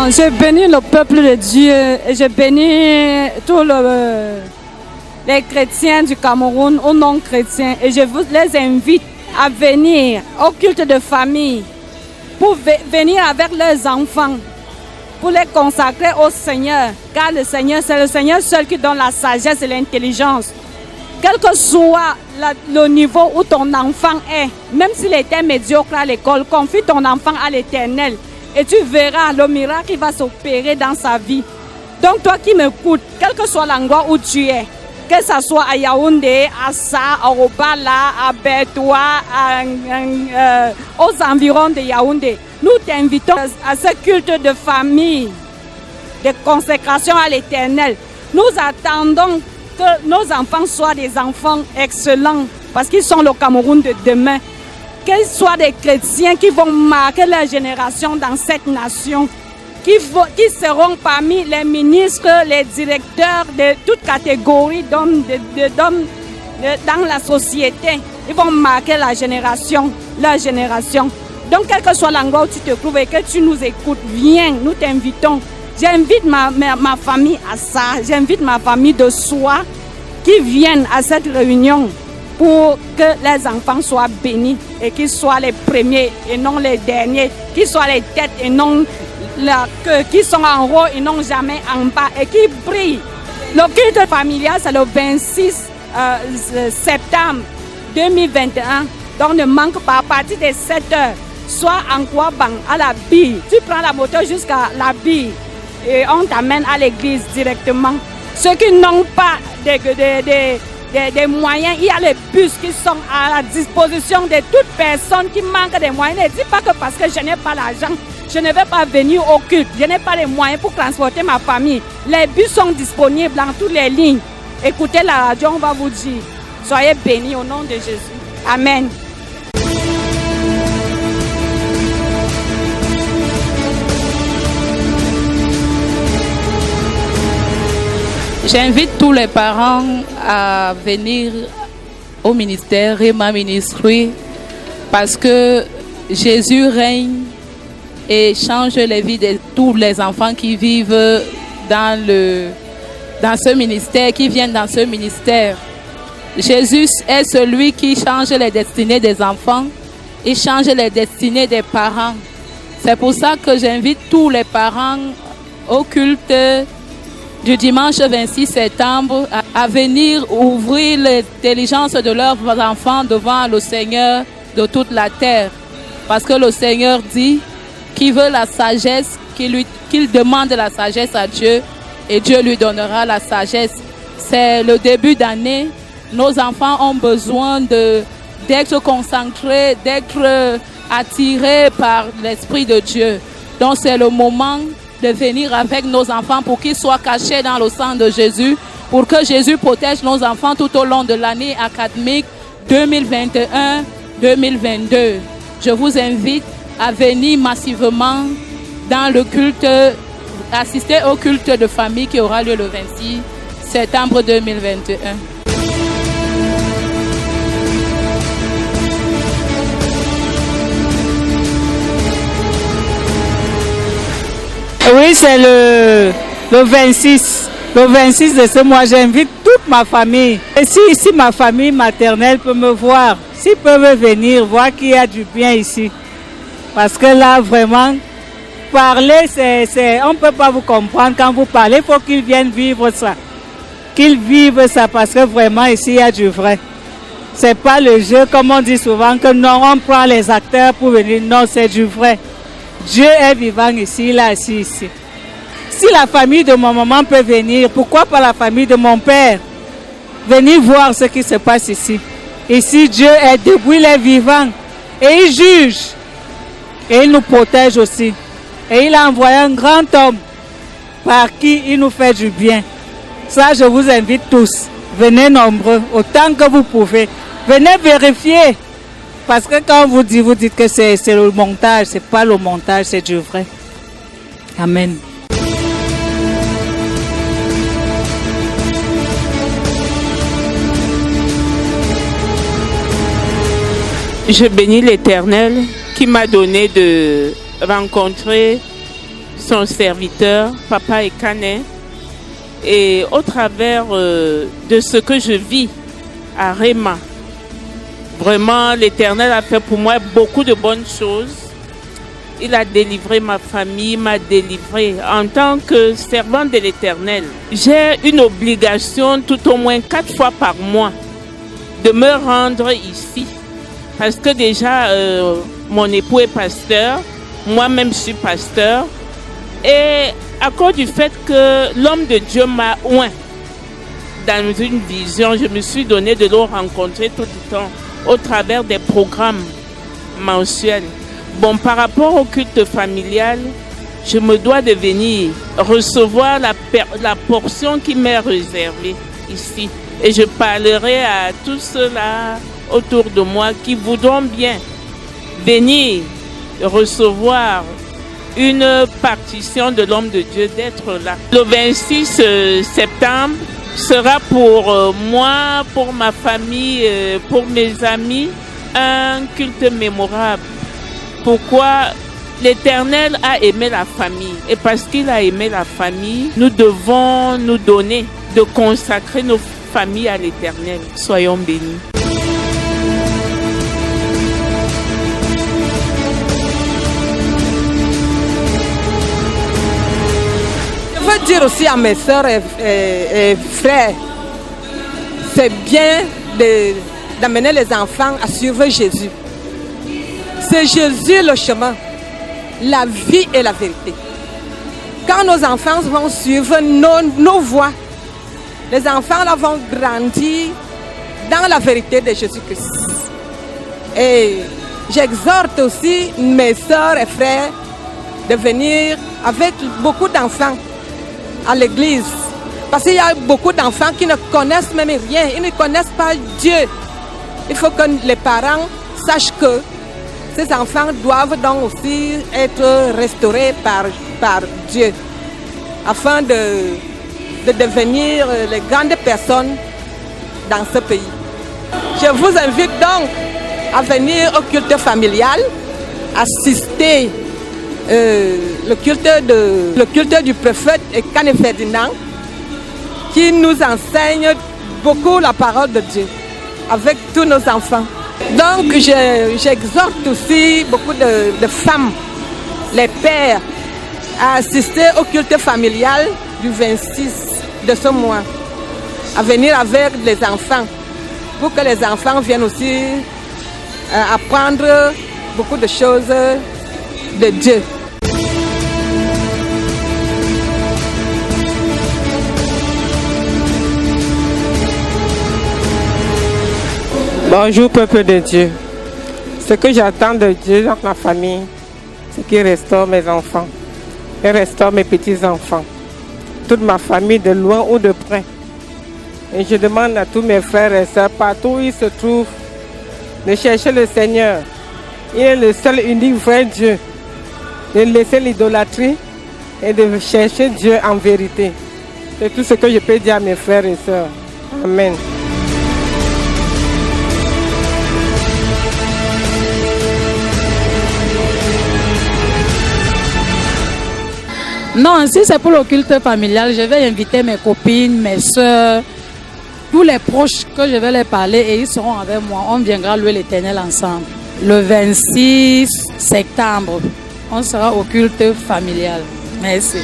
Bon, je bénis le peuple de Dieu et je bénis tous les chrétiens du Cameroun ou non chrétiens. Et je vous les invite à venir au culte de famille pour venir avec leurs enfants, pour les consacrer au Seigneur. Car le Seigneur, c'est le Seigneur seul qui donne la sagesse et l'intelligence. Quel que soit le niveau où ton enfant est, même s'il était médiocre à l'école, confie ton enfant à l'Éternel et tu verras le miracle qui va s'opérer dans sa vie. Donc toi qui m'écoutes, quel que soit l'endroit où tu es, que ce soit à Yaoundé, à Sa, à Obala, à Bertoua, aux environs de Yaoundé, nous t'invitons à ce culte de famille, de consécration à l'Éternel. Nous attendons que nos enfants soient des enfants excellents parce qu'ils sont le Cameroun de demain. Qu'ils soient des chrétiens qui vont marquer leur génération dans cette nation, qui seront parmi les ministres, les directeurs de toute catégorie d'hommes dans la société. Ils vont marquer la génération, leur génération. Donc, quel que soit l'endroit où tu te trouves et que tu nous écoutes, viens, nous t'invitons. J'invite ma famille à ça, j'invite ma famille de soi qui viennent à cette réunion pour que les enfants soient bénis et qu'ils soient les premiers et non les derniers, qu'ils soient les têtes et non la queue, qu'ils sont en haut et non jamais en bas et qui brillent. Le culte familial, c'est le 26 septembre 2021, donc ne manque pas à partir de 7 heures, soit en Kouabang à la bille. Tu prends la moto jusqu'à la bille et on t'amène à l'église directement. Ceux qui n'ont pas des moyens, il y a les bus qui sont à la disposition de toute personne qui manque des moyens. Ne dis pas que parce que je n'ai pas l'argent, je ne vais pas venir au culte. Je n'ai pas les moyens pour transporter ma famille. Les bus sont disponibles dans toutes les lignes. Écoutez la radio, on va vous dire. Soyez bénis au nom de Jésus. Amen. J'invite tous les parents à venir au ministère Rema Ministry parce que Jésus règne et change les vies de tous les enfants qui vivent dans ce ministère, qui viennent dans ce ministère. Jésus est celui qui change les destinées des enfants, il change les destinées des parents. C'est pour ça que j'invite tous les parents au culte du dimanche 26 septembre à venir ouvrir l'intelligence de leurs enfants devant le Seigneur de toute la terre. Parce que le Seigneur dit qu'il veut la sagesse, qu'il demande la sagesse à Dieu et Dieu lui donnera la sagesse. C'est le début d'année. Nos enfants ont besoin d'être concentrés, d'être attirés par l'Esprit de Dieu. Donc c'est le moment de venir avec nos enfants pour qu'ils soient cachés dans le sang de Jésus, pour que Jésus protège nos enfants tout au long de l'année académique 2021-2022. Je vous invite à venir massivement dans le culte, assister au culte de famille qui aura lieu le 26 septembre 2021. Oui, c'est le 26. Le 26 de ce mois, j'invite toute ma famille. Et si ma famille maternelle peut me voir, s'ils peuvent venir voir qu'il y a du bien ici. Parce que là, vraiment, parler, on ne peut pas vous comprendre quand vous parlez. Il faut qu'ils viennent vivre ça. Qu'ils vivent ça parce que vraiment, ici, il y a du vrai. Ce n'est pas le jeu, comme on dit souvent, que non, on prend les acteurs pour venir. Non, c'est du vrai. Dieu est vivant ici, il est assis ici. Si la famille de mon maman peut venir, pourquoi pas la famille de mon père? Venir voir ce qui se passe ici. Ici, Dieu est debout, il est vivant. Et il juge. Et il nous protège aussi. Et il a envoyé un grand homme par qui il nous fait du bien. Ça, je vous invite tous. Venez nombreux, autant que vous pouvez. Venez vérifier. Parce que quand vous dites que c'est le montage, c'est pas le montage, c'est du vrai. Amen. Je bénis l'Éternel qui m'a donné de rencontrer son serviteur, Papa Ekane, et au travers de ce que je vis à Réma, vraiment l'Éternel a fait pour moi beaucoup de bonnes choses. Il a délivré ma famille, m'a délivré en tant que servante de l'Éternel. J'ai une obligation tout au moins 4 fois par mois de me rendre ici. Parce que déjà, mon époux est pasteur, moi-même je suis pasteur. Et à cause du fait que l'homme de Dieu m'a oint dans une vision, je me suis donné de le rencontrer tout le temps au travers des programmes mensuels. Bon, par rapport au culte familial, je me dois de venir recevoir la portion qui m'est réservée ici. Et je parlerai à tous ceux-là autour de moi qui voudront bien venir recevoir une partition de l'homme de Dieu, d'être là. Le 26 septembre sera pour moi, pour ma famille, pour mes amis, un culte mémorable. Pourquoi? L'Éternel a aimé la famille. Et parce qu'il a aimé la famille, nous devons nous donner de consacrer nos familles à l'Éternel. Soyons bénis. Je veux dire aussi à mes sœurs et frères, c'est bien d'amener les enfants à suivre Jésus. C'est Jésus le chemin, la vie et la vérité. Quand nos enfants vont suivre nos voies, les enfants là vont grandir dans la vérité de Jésus-Christ. Et j'exhorte aussi mes sœurs et frères de venir avec beaucoup d'enfants à l'église. Parce qu'il y a beaucoup d'enfants qui ne connaissent même rien, ils ne connaissent pas Dieu. Il faut que les parents sachent que ces enfants doivent donc aussi être restaurés par Dieu afin de devenir les grandes personnes dans ce pays. Je vous invite donc à venir au culte familial, assister le culte du prophète Ekane Ferdinand qui nous enseigne beaucoup la parole de Dieu avec tous nos enfants. Donc j'exhorte aussi beaucoup de femmes, les pères, à assister au culte familial du 26 de ce mois, à venir avec les enfants, pour que les enfants viennent aussi apprendre beaucoup de choses de Dieu. Bonjour peuple de Dieu. Ce que j'attends de Dieu dans ma famille, c'est qu'il restaure mes enfants, qu'il restaure mes petits-enfants, toute ma famille de loin ou de près. Et je demande à tous mes frères et sœurs, partout où ils se trouvent, de chercher le Seigneur. Il est le seul unique vrai Dieu. De laisser l'idolâtrie et de chercher Dieu en vérité. C'est tout ce que je peux dire à mes frères et sœurs. Amen. Non, si c'est pour le culte familial, je vais inviter mes copines, mes soeurs, tous les proches que je vais leur parler et ils seront avec moi. On viendra louer l'Éternel ensemble. Le 26 septembre, on sera au culte familial. Merci.